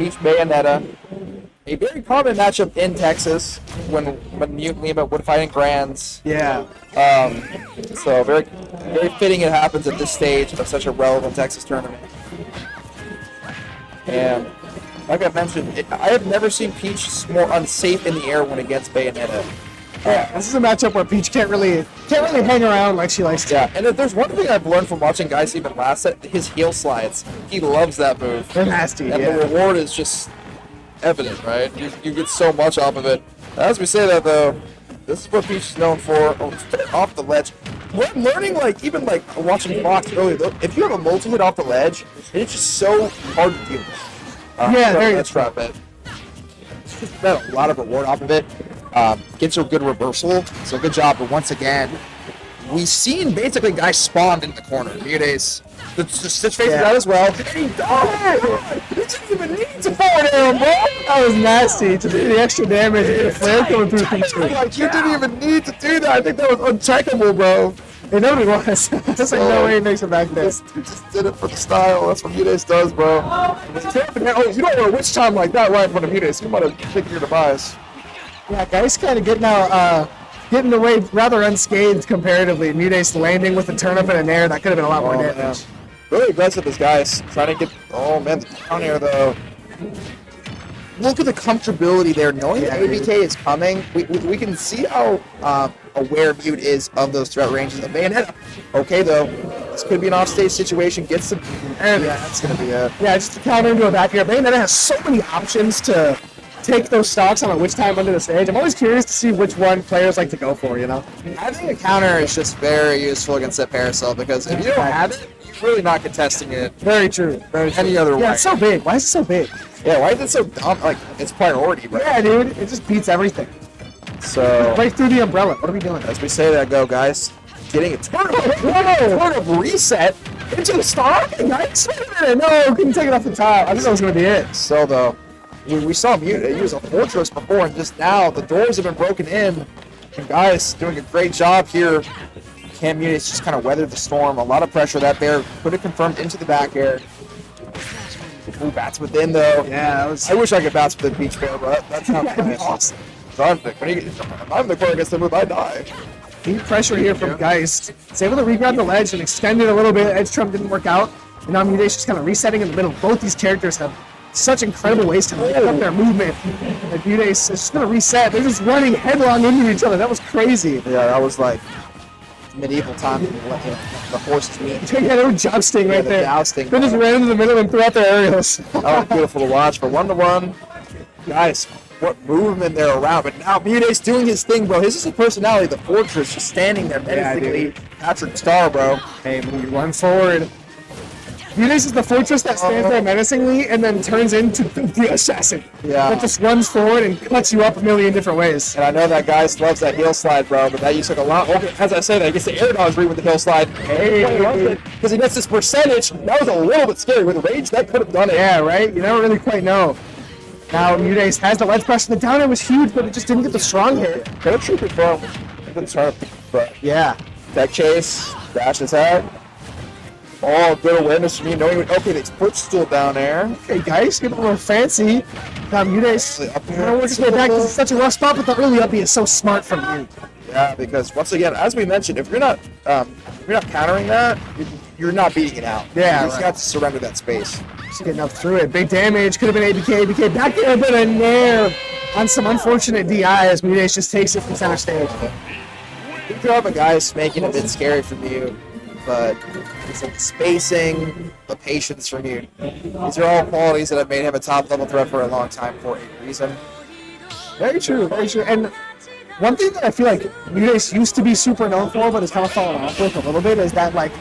Peach Bayonetta. A very common matchup in Texas when Mute and Lima would fight in Grands. Yeah. So very fitting it happens at this stage of such a relevant Texas tournament. And like I mentioned, I have never seen Peach more unsafe in the air when against Bayonetta. Yeah, this is a matchup where Peach can't really hang around like she likes to. Yeah, and if there's one thing I've learned from watching Geist even last set, his heel slides. He loves that move. They're nasty, and yeah. the reward is just evident, right? You get so much off of it. As we say that though, this is what Peach is known for. Off the ledge. We're learning, even watching Fox earlier, though, if you have a multi-hit off the ledge, it's just so hard to deal with. Yeah, there you go. Drop it. Got a lot of reward off of it. Gets you a good reversal, so good job. But once again, we've seen basically guys spawned in the corner. MuteAce, the Stitch faces that as well. He didn't even need to forward air him, bro. That was nasty to do the extra damage and get a flare coming through Peach. You didn't even need to do that. I think that was uncheckable, bro. It nobody was. Just no way he makes it back there. He just did it for the style. That's what MuteAce does, bro. Oh, you don't want a witch time like that right in front of MuteAce. You might have taken your device. Yeah, Geist kind of getting away rather unscathed comparatively. MuteAce landing with a turnip and an air, that could have been a lot more damage. Man. Really aggressive, this Geist. Trying to get, the down air though. Look at the comfortability there. Knowing that ABK is coming, we can see how aware Mute is of those threat ranges of Bayonetta. Okay, though, this could be an offstage situation. Get some, and that's going to be it. Yeah, just to counter into a back air. Bayonetta has so many options to take those stocks on a witch time under the stage. I'm always curious to see which one players like to go for, you know? I think a counter is just very useful against that Parasol because if you don't have it, you're really not contesting it. Very true. Any other way. Yeah, it's so big. Why is it so big? Yeah, why is it so dumb? Like, it's priority, right? Yeah, dude. It just beats everything. So, right through the umbrella. What are we doing? As we say that, go, guys. Getting a turnip reset into the star? Nice. No, couldn't take it off the top. I think that was going to be it. So, though, we saw Mute use a fortress before, and just now the doors have been broken in. And guys, doing a great job here. Can MuteAce just kind of weather the storm? A lot of pressure that there. Put it confirmed into the back air. Ooh, bats within though. Yeah, that was. I wish I could bats within Peach Fair, but that's not awesome. So I'm in the corner against the move, I die. Deep pressure here from Geist. He's able to re-grab the ledge and extend it a little bit. Edge trump didn't work out. And now MuteAce just kind of resetting in the middle. Both these characters have such incredible ways to pick up their movement. And MuteAce is just going to reset. They're just running headlong into each other. That was crazy. Yeah, that was like medieval time. The horses meet. Yeah, they were jousting right there. Jousting. They just ran into the middle and threw out their aerials. That was beautiful to watch. For 1-1, guys, what movement they're around. But now MuteAce doing his thing, bro. His is a personality. The fortress just standing there menacingly. Patrick Star, bro. Hey, when you run forward. MuteAce is the fortress that stands there menacingly and then turns into the assassin. Yeah. That just runs forward and cuts you up a million different ways. And I know that guy loves that heel slide, bro, but that you took a lot. Okay, as I say that, he gets the air dodge read with the heel slide. Hey, because he gets this percentage. That was a little bit scary. With the rage, that could have done it. Yeah, right? You never really quite know. Now MuteAce has the ledge pressure. The down air was huge, but it just didn't get the strong hit. Kind of troop it, bro. Good turn, but yeah. Tech chase, dash attack. Oh, good awareness from me knowing, okay, the foot's still down there. Okay, guys, get a little fancy. Now MuteAce, I don't want to go back because it's such a rough spot, but the early up is so smart from you. Yeah, because once again, as we mentioned, if you're not countering that, you're not beating it out. Yeah, you just got to surrender that space. Just getting up through it. Big damage. Could have been ABK back there, but a nair on some unfortunate DI as MuteAce just takes it from center stage. Good job of guys making it a bit scary from you, but it's like the spacing, the patience from you. These are all qualities that have made him a top-level threat for a long time for a reason. Very true, very true. And one thing that I feel like MuteAce used to be super known for, but has kind of fallen off with a little bit, is that like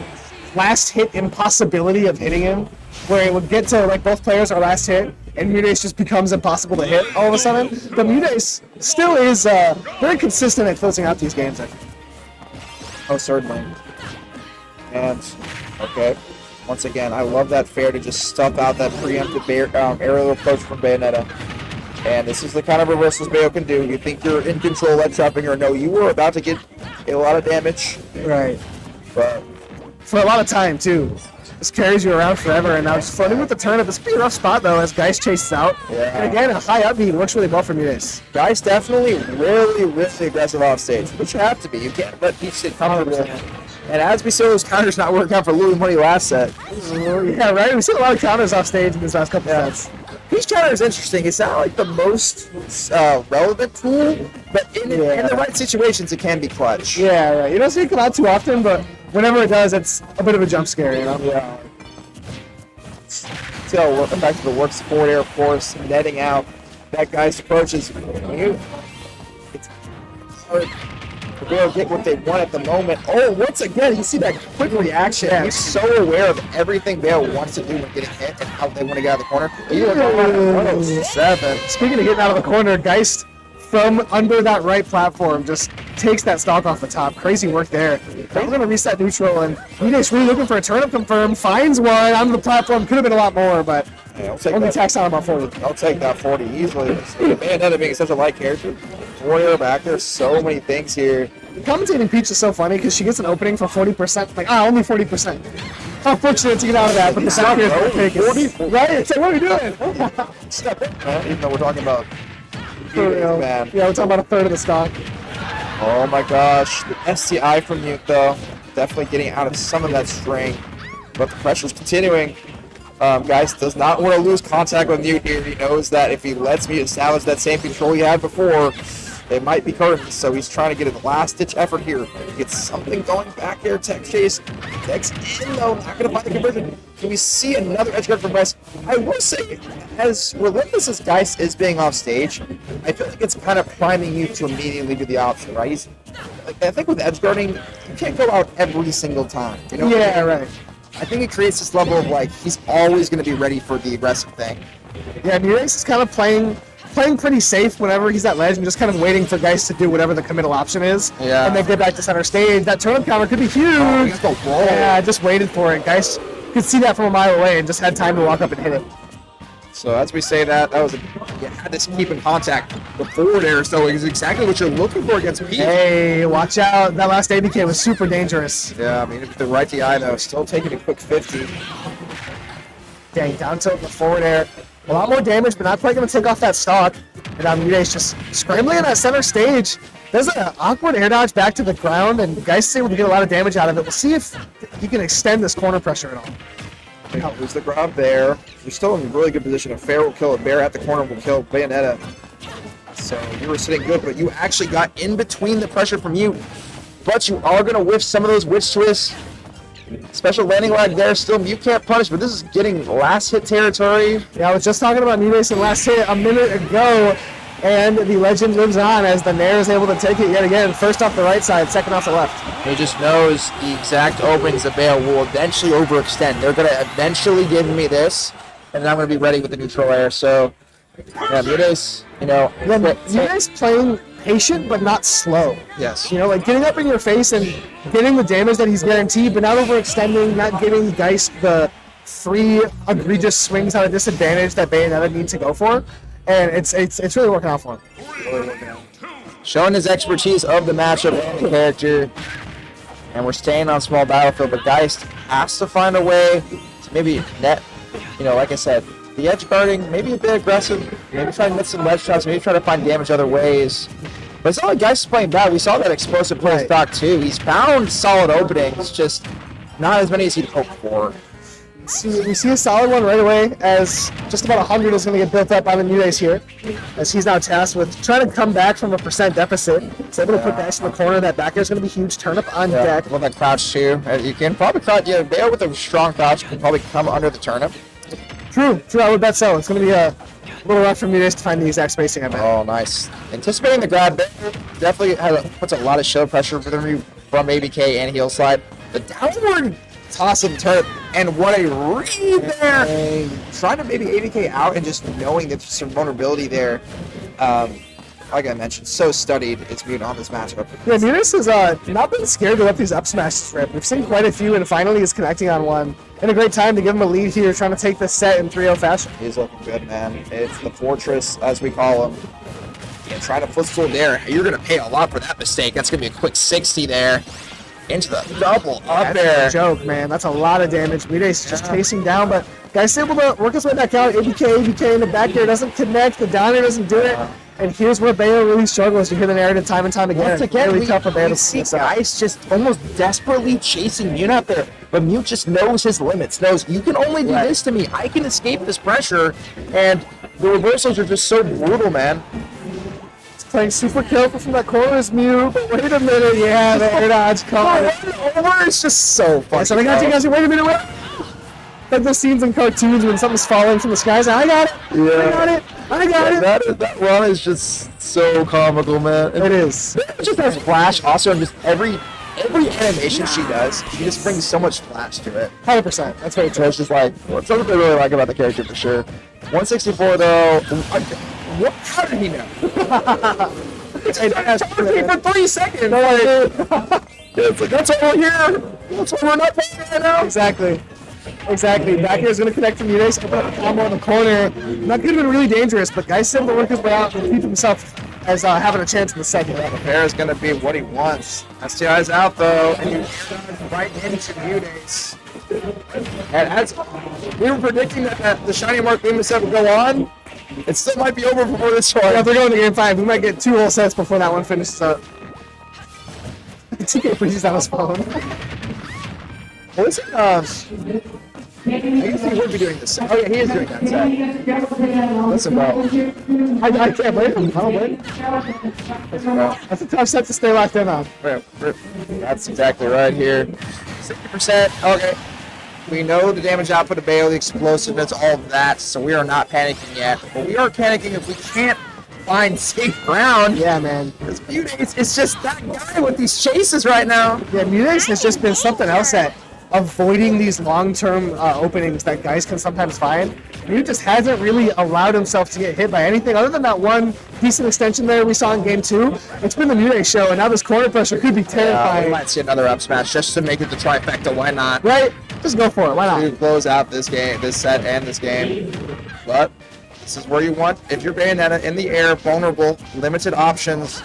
last hit impossibility of hitting him, where it would get to like both players are last hit, and MuteAce just becomes impossible to hit all of a sudden. But MuteAce still is very consistent at closing out these games, I think. Oh, certainly. And, okay, once again, I love that fair to just stuff out that preemptive aerial approach from Bayonetta. And this is the kind of reversals Bayo can do. You think you're in control, let trapping, or no, you were about to get a lot of damage. Right. But for a lot of time, too. just carries you around forever, and now just floating with the turnip. This could be a rough spot, though, as Geist chases out. Yeah. And again, a high up beat works really well for MuteAce. Geist definitely really aggressive off stage, which you have to be. You can't let Peach sit comfortable. And as we saw those counters not working out for Louis Money last set. Yeah, right? We've seen a lot of counters off stage in these last couple sets. Peach counter is interesting. It's not like the most relevant tool, but in the right situations, it can be clutch. Yeah, right. You don't see it come out too often, but whenever it does, it's a bit of a jump scare, you know? Yeah. So, welcome back to the works forward air, of course, netting out. That guy's approach is it's hard to really get what they want at the moment. Oh, once again, you see that quick reaction. Yeah. He's so aware of everything Bayo wants to do when getting hit and how they want to get out of the corner. 107. Speaking of getting out of the corner, Geist from under that right platform just takes that stock off the top. Crazy work there. They're going to reset neutral, and MuteAce really looking for a turnip confirm. Finds one on the platform. Could have been a lot more, but only tax on about 40. I'll take that 40 easily. Bayonetta being such a light character. Warrior back there, so many things here. Commentating Peach is so funny because she gets an opening for 40%. Like, only 40%. How fortunate to get out of that, but the stock here is going to take it. 40? Right? It's like, what are we doing? Step in, man. Even though we're talking about For real. man. Yeah, we're talking about a third of the stock. Oh my gosh. The STI from Mute, though. Definitely getting out of some of that string. But the pressure's continuing. Geist does not want to lose contact with Mute here. He knows that if he lets Mute establish that same control he had before, they might be curtains. So he's trying to get a last-ditch effort here. Get something going back here. Tech chase. Tech's in, though. Not going to find the conversion. Can we see another edge guard from Geist? I will say, as relentless as Geist is being off stage, I feel like it's kind of priming you to immediately do the option, right? I think with edge guarding, you can't go out every single time. You know? Yeah, right. I think it creates this level of like he's always going to be ready for the aggressive thing. Yeah, MuteAce is kind of playing pretty safe whenever he's at ledge and just kind of waiting for Geist to do whatever the committal option is. Yeah. And then get back to center stage. That turnip counter could be huge. Oh, he's the wall. Yeah, just waited for it. Geist could see that from a mile away and just had time to walk up and hit it. So as we say that was had to keep in contact before there, so it's exactly what you're looking for against Pete. Hey, watch out. That last ABK was super dangerous. Yeah, I mean, with the right DI, though, still taking a quick 50. Dang, down tilt in the forward air. A lot more damage, but not quite going to take off that stock. And now MuteAce just scrambling in that center stage. There's an awkward air dodge back to the ground, and Geist is able to get a lot of damage out of it. We'll see if he can extend this corner pressure at all. Lose the ground there. You're still in a really good position. A fair will kill a bear at the corner will kill Bayonetta. So you were sitting good, but you actually got in between the pressure from you. But you are going to whiff some of those witch twists. Special landing lag there. Still, you can't punish, but this is getting last hit territory. Yeah, I was just talking about MuteAce in last hit a minute ago, and the legend lives on as the Nair is able to take it yet again. First off the right side, second off the left. He just knows the exact openings that Bayo will eventually overextend. They're going to eventually give me this, and then I'm going to be ready with the neutral air. So, yeah, MuteAce, MuteAce playing patient but not slow. Yes. Like getting up in your face and getting the damage that he's guaranteed, but not overextending, not giving Geist the 3 egregious swings at a disadvantage that Bayonetta needs to go for. And it's really working out for him. Really working out. Showing his expertise of the matchup and the character. And we're staying on small battlefield, but Geist has to find a way to maybe net, like I said, the edge guarding, maybe a bit aggressive, maybe try to miss some ledge shots, maybe try to find damage other ways. But it's not like Geist is playing bad. We saw that explosive play stock too. He's found solid openings, just not as many as he'd hoped for. We see a solid one right away as just about 100 is going to get built up on the MuteAce here, as he's now tasked with trying to come back from a % deficit. He's able to put Geist in the corner. That back air is going to be huge. Turnip on deck. With that crouch too. You can probably crouch. Bayo with a strong crouch can probably come under the turnip. True. I would bet so. It's going to be a little rough for MuteAce to find the exact spacing, I bet. Oh, nice. Anticipating the grab there, definitely puts a lot of show pressure for them from ABK and heel slide. The downward toss of the turnip, and what a read there! Trying to maybe ABK out and just knowing that there's some vulnerability there. Like I mentioned, so studied it's Mute on this matchup. Yeah, MuteAce has not been scared to let these up smashes rip. We've seen quite a few, and finally he's connecting on one. And a great time to give him a lead here, trying to take this set in 3-0 fashion. He's looking good, man. It's the fortress, as we call him. And trying to footstool there. You're going to pay a lot for that mistake. That's going to be a quick 60 there. into the double up That's there. a joke, man. That's a lot of damage. MuteAce just chasing down, but Geist able to work his way back out. ABK in the back here doesn't connect. The down air doesn't do it. And here's where Bayo really struggles. You hear the narrative time and time again. Once again, really tough for Bayo to see this out. Geist just almost desperately chasing Mute out there. But Mute just knows his limits, knows you can only do this to me. I can escape this pressure. And the reversals are just so brutal, man. Playing super careful from that corner is Mew, but wait a minute, yeah, the air dodge coming. Over, it's just so funny. So I got you guys, wait a minute, wait. Like those scenes in cartoons when something's falling from the skies. I got it. Yeah. I got it. That run is just so comical, man. It is. It just has flash. Also, just every animation she does, she just brings so much flash to it. 100%. That's very So true. it's just like something I really like about the character for sure. 164 though. What? How did he know? It's for 3 seconds. It's like that's all we're here. That's what we're not playing right now. Exactly. Back here is going to connect to MuteAce. Open up a combo in the corner. That could have been really dangerous, but Geist able to work his way out and keep himself as having a chance in the second. The pair is going to be what he wants. STI's out though, and you right into MuteAce. And as we were predicting that the Shiny Mark Beam set would go on, it still might be over before this one. Yeah, if we're going to game 5, we might get 2 whole sets before that one finishes up. TK freezes on his phone. What is it? I guess he would be doing this set. Oh yeah, he is doing that set. Listen, bro. I can't blame him. I don't blame him. Listen, bro. That's a tough set to stay locked in on. That's exactly right here. 60%. Okay. We know the damage output of Bayo, the explosiveness, all of that, so we are not panicking yet. But we are panicking if we can't find safe ground. Yeah, man. Because MuteAce is just that guy with these chases right now. Yeah, MuteAce has just been something else at avoiding these long-term openings that guys can sometimes find. Mute just hasn't really allowed himself to get hit by anything other than that one decent extension there we saw in game 2. It's been the MuteAce show, and now this corner pressure could be terrifying. We might see another up smash just to make it the trifecta. Why not? Right? Just go for it. Why not? To close out this game, this set, and this game. But this is where you want, if you're Bayonetta in the air, vulnerable, limited options.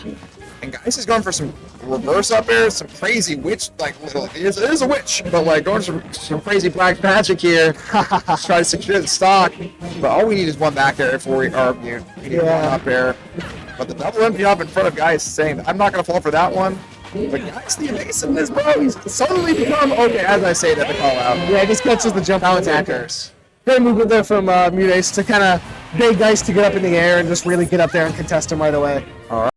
And Geist is going for some reverse up airs, some crazy witch, like, it is a witch, but like going for some crazy black magic here. Just try to secure the stock. But all we need is one back air if we are Mute. We need one up air. But the double MP up in front of Geist saying, I'm not going to fall for that one. But Geist, the evasiveness, bro, he's suddenly become, okay, as I say that, the call out. Yeah, he just catches the jump Now out attackers. Great movement there from MuteAce to kind of beg Geist to get up in the air and just really get up there and contest him right away. All right.